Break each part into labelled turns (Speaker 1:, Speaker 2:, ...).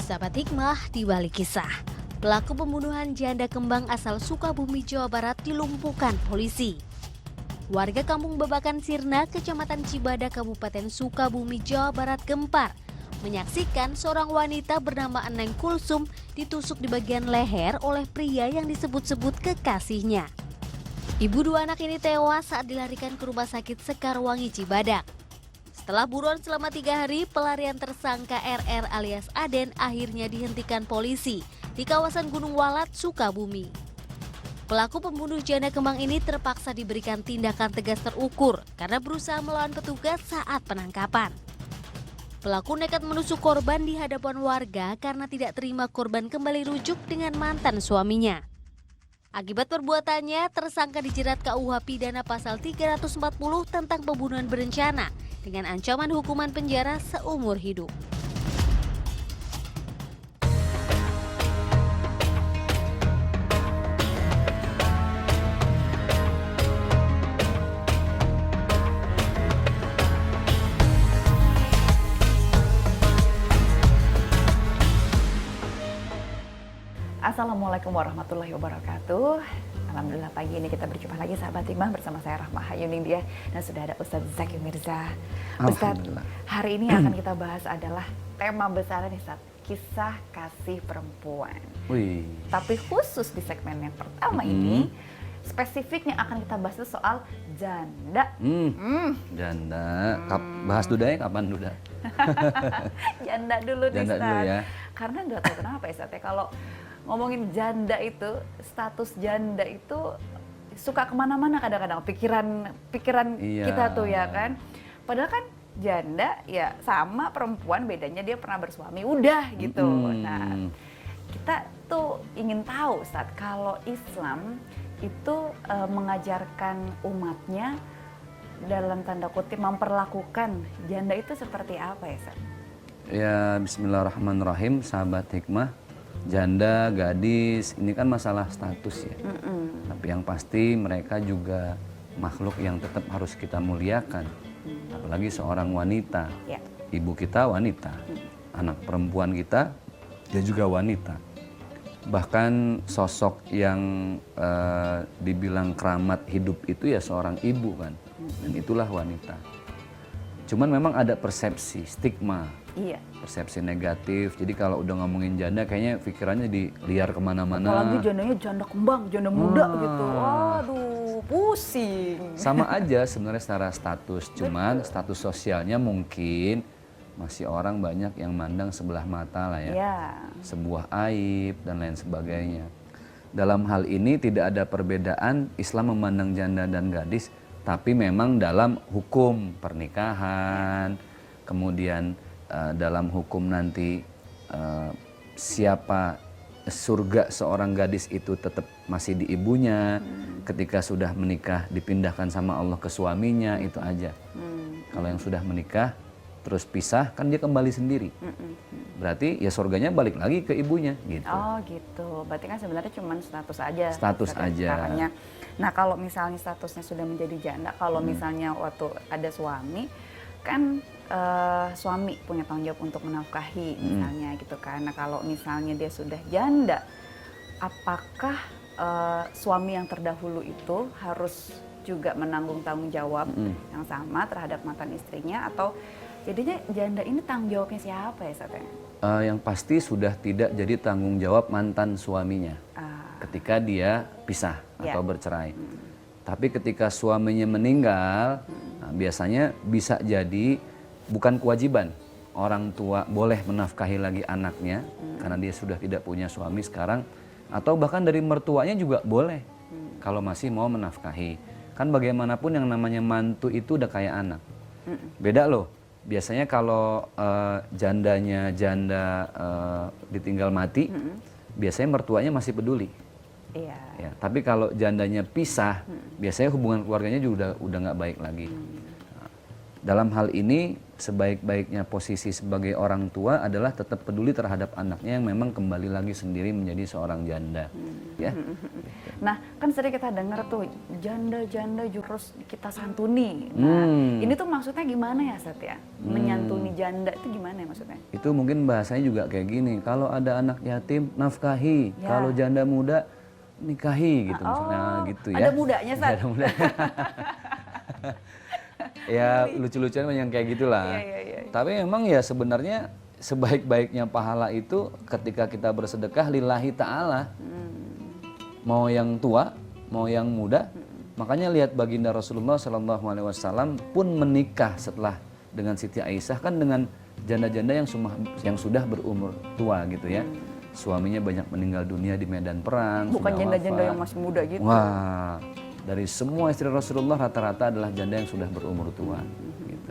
Speaker 1: Sahabat hikmah di balik kisah. Pelaku pembunuhan janda kembang asal Sukabumi, Jawa Barat dilumpuhkan polisi. Warga Kampung Babakan Sirna, Kecamatan Cibadak, Kabupaten Sukabumi, Jawa Barat gempar menyaksikan seorang wanita bernama Eneng Kulsum ditusuk di bagian leher oleh pria yang disebut-sebut kekasihnya. Ibu dua anak ini tewas saat dilarikan ke Rumah Sakit Sekarwangi, Cibadak. Setelah buruan selama 3 hari, pelarian tersangka RR alias Aden akhirnya dihentikan polisi di kawasan Gunung Walat, Sukabumi. Pelaku pembunuh janda kembang ini terpaksa diberikan tindakan tegas terukur karena berusaha melawan petugas saat penangkapan. Pelaku nekat menusuk korban di hadapan warga karena tidak terima korban kembali rujuk dengan mantan suaminya. Akibat perbuatannya, tersangka dijerat KUH Pidana Pasal 340 tentang pembunuhan berencana dengan ancaman hukuman penjara seumur hidup.
Speaker 2: Assalamualaikum warahmatullahi wabarakatuh. Alhamdulillah pagi ini kita berjumpa lagi sahabat hikmah bersama saya Rahma Hayuningdia dan sudah ada Ustadz Zaki Mirza. Ustadz, hari ini akan kita bahas adalah tema besar nih Ustadz, kisah kasih perempuan.
Speaker 3: Wih.
Speaker 2: Tapi khusus di segmen yang pertama ini, spesifiknya akan kita bahas itu soal janda.
Speaker 3: Janda. Bahas dudanya kapan duda?
Speaker 2: Janda dulu nih
Speaker 3: Janda
Speaker 2: Ustadz.
Speaker 3: dulu ya.
Speaker 2: Karena nggak tahu kenapa ya Ustadz ya, kalau ngomongin janda itu, status janda itu suka kemana-mana kadang-kadang pikiran
Speaker 3: Iya.
Speaker 2: kita tuh ya kan. Padahal kan janda ya sama perempuan, bedanya dia pernah bersuami udah gitu. Nah, kita tuh ingin tahu Ustadz, kalau Islam itu mengajarkan umatnya dalam tanda kutip memperlakukan janda itu seperti apa ya Ustadz?
Speaker 3: Ya, bismillahirrahmanirrahim, sahabat hikmah. Janda, gadis, ini kan masalah status ya. Tapi yang pasti mereka juga makhluk yang tetap harus kita muliakan. Apalagi seorang wanita.
Speaker 2: Ya.
Speaker 3: Ibu kita wanita. Anak perempuan kita, dia juga wanita. Bahkan sosok yang dibilang keramat hidup itu ya seorang ibu kan. Dan itulah wanita. Cuman memang ada persepsi, stigma.
Speaker 2: Iya.
Speaker 3: Persepsi negatif. Jadi kalau udah ngomongin janda kayaknya pikirannya di liar kemana-mana.
Speaker 2: Apalagi jandanya janda kembang, janda muda gitu. Waduh, pusing.
Speaker 3: Sama aja sebenarnya secara status. Cuman status sosialnya mungkin masih orang banyak yang mandang sebelah mata lah ya.
Speaker 2: Iya.
Speaker 3: Sebuah aib dan lain sebagainya. Dalam hal ini tidak ada perbedaan Islam memandang janda dan gadis. Tapi memang dalam hukum pernikahan, kemudian dalam hukum nanti siapa surga seorang gadis itu tetap masih di ibunya. Ketika sudah menikah dipindahkan sama Allah ke suaminya, itu aja. Kalau yang sudah menikah terus pisah kan dia kembali sendiri. Berarti ya surganya balik lagi ke ibunya gitu.
Speaker 2: Oh gitu, berarti kan sebenarnya cuma status aja.
Speaker 3: Status aja.
Speaker 2: Caranya. Nah kalau misalnya statusnya sudah menjadi janda, kalau misalnya waktu ada suami, kan suami punya tanggung jawab untuk menafkahi misalnya gitu kan. Nah kalau misalnya dia sudah janda, apakah suami yang terdahulu itu harus juga menanggung tanggung jawab yang sama terhadap mantan istrinya, atau jadinya janda ini tanggung jawabnya siapa ya Ustaz?
Speaker 3: Yang pasti sudah tidak jadi tanggung jawab mantan suaminya ketika dia pisah atau bercerai. Tapi ketika suaminya meninggal, nah, biasanya bisa jadi bukan kewajiban orang tua boleh menafkahi lagi anaknya karena dia sudah tidak punya suami sekarang, atau bahkan dari mertuanya juga boleh kalau masih mau menafkahi. Kan bagaimanapun yang namanya mantu itu udah kayak anak. Beda loh. Biasanya kalau jandanya janda ditinggal mati, biasanya mertuanya masih peduli.
Speaker 2: Iya.
Speaker 3: Ya, tapi kalau jandanya pisah, biasanya hubungan keluarganya juga udah nggak baik lagi. Nah, Dalam hal ini sebaik-baiknya posisi sebagai orang tua adalah tetap peduli terhadap anaknya yang memang kembali lagi sendiri menjadi seorang janda. Ya.
Speaker 2: Nah, kan sering kita dengar tuh janda-janda harus kita santuni. Nah, ini tuh maksudnya gimana ya, Sat ya? Menyantuni janda itu gimana ya maksudnya?
Speaker 3: Itu mungkin bahasanya juga kayak gini, kalau ada anak yatim nafkahi,
Speaker 2: Ya.
Speaker 3: kalau janda muda nikahi gitu misalnya gitu ya.
Speaker 2: Ada mudanya, Sat?
Speaker 3: Ada muda. Ya lucu-lucuan yang kayak gitulah.
Speaker 2: Iya.
Speaker 3: Tapi memang ya sebenarnya sebaik-baiknya pahala itu ketika kita bersedekah lillahi ta'ala. Mau yang tua, mau yang muda. Makanya lihat baginda Rasulullah SAW pun menikah setelah dengan Siti Aisyah kan dengan janda-janda yang sudah berumur tua gitu ya. Suaminya banyak meninggal dunia di medan perang.
Speaker 2: Bukan
Speaker 3: sudah
Speaker 2: janda-janda
Speaker 3: wafat.
Speaker 2: yang masih muda gitu.
Speaker 3: Wah, dari semua istri Rasulullah rata-rata adalah janda yang sudah berumur tua. Gitu.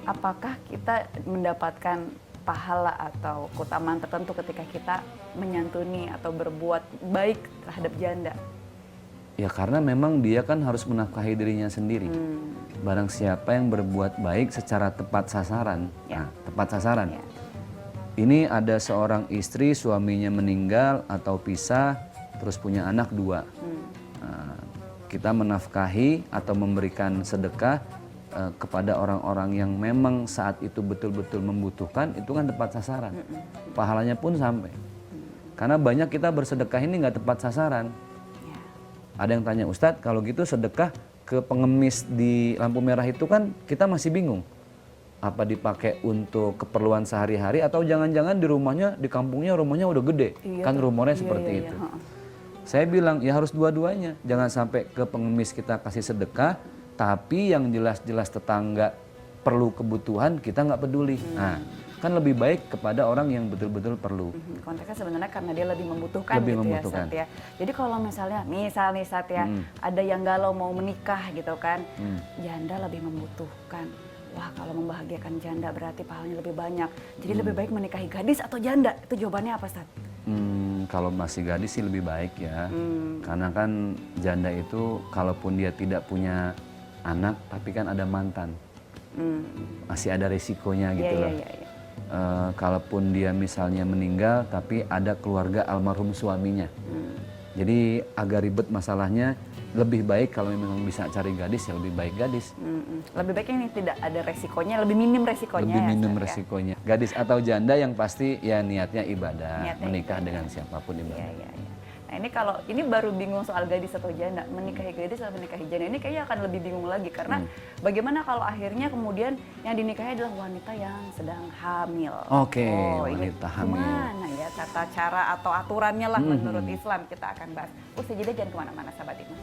Speaker 2: Apakah kita mendapatkan pahala atau keutamaan tertentu ketika kita menyantuni atau berbuat baik terhadap janda?
Speaker 3: Ya karena memang dia kan harus menafkahi dirinya sendiri. Barang siapa yang berbuat baik secara tepat sasaran.
Speaker 2: Ya.
Speaker 3: Nah, tepat sasaran.
Speaker 2: Ya.
Speaker 3: Ini ada seorang istri suaminya meninggal atau pisah terus punya anak 2. Nah, kita menafkahi atau memberikan sedekah kepada orang-orang yang memang saat itu betul-betul membutuhkan, itu kan tepat sasaran. Pahalanya pun sampai. Karena banyak kita bersedekah ini nggak tepat sasaran.
Speaker 2: Ya.
Speaker 3: Ada yang tanya, Ustadz kalau gitu sedekah ke pengemis di lampu merah itu kan kita masih bingung. Apa dipakai untuk keperluan sehari-hari atau jangan-jangan di rumahnya, di kampungnya rumahnya udah gede.
Speaker 2: Iya,
Speaker 3: Kan rumornya
Speaker 2: iya,
Speaker 3: seperti
Speaker 2: iya,
Speaker 3: itu.
Speaker 2: iya.
Speaker 3: Saya bilang ya harus dua-duanya. Jangan sampai ke pengemis kita kasih sedekah, tapi yang jelas-jelas tetangga perlu kebutuhan kita nggak peduli. Nah, kan lebih baik kepada orang yang betul-betul perlu.
Speaker 2: Konteksnya sebenarnya karena dia lebih membutuhkan
Speaker 3: Lebih
Speaker 2: gitu
Speaker 3: membutuhkan.
Speaker 2: ya, Sat ya. Jadi kalau misalnya, misal nih Sat ya, ada yang galau mau menikah gitu kan, janda lebih membutuhkan. Wah, kalau membahagiakan janda berarti pahalanya lebih banyak. Jadi lebih baik menikahi gadis atau janda? Itu jawabannya apa, Sat?
Speaker 3: Kalau masih gadis sih lebih baik ya. Karena kan janda itu kalaupun dia tidak punya anak, tapi kan ada mantan. Masih ada resikonya gitu loh.
Speaker 2: Iya.
Speaker 3: Kalaupun dia misalnya meninggal, tapi ada keluarga almarhum suaminya. Jadi agak ribet masalahnya. Lebih baik kalau memang bisa cari gadis ya lebih baik gadis.
Speaker 2: Lebih baik ini tidak ada resikonya, lebih minim resikonya.
Speaker 3: Lebih
Speaker 2: ya,
Speaker 3: minim
Speaker 2: Sat, ya?
Speaker 3: resikonya. Gadis atau janda yang pasti ya niatnya ibadah,
Speaker 2: Niatnya
Speaker 3: menikah
Speaker 2: ibadah.
Speaker 3: dengan siapapun ibadah.
Speaker 2: Iya. Nah ini kalau ini baru bingung soal gadis atau janda, menikahi gadis atau menikahi janda ini kayaknya akan lebih bingung lagi karena bagaimana kalau akhirnya kemudian yang dinikahi adalah wanita yang sedang hamil.
Speaker 3: Oke,
Speaker 2: Ini
Speaker 3: wanita hamil.
Speaker 2: gimana ya tata cara atau aturannya lah menurut Islam kita akan bahas. Usai jeda jangan kemana-mana sahabat Iman.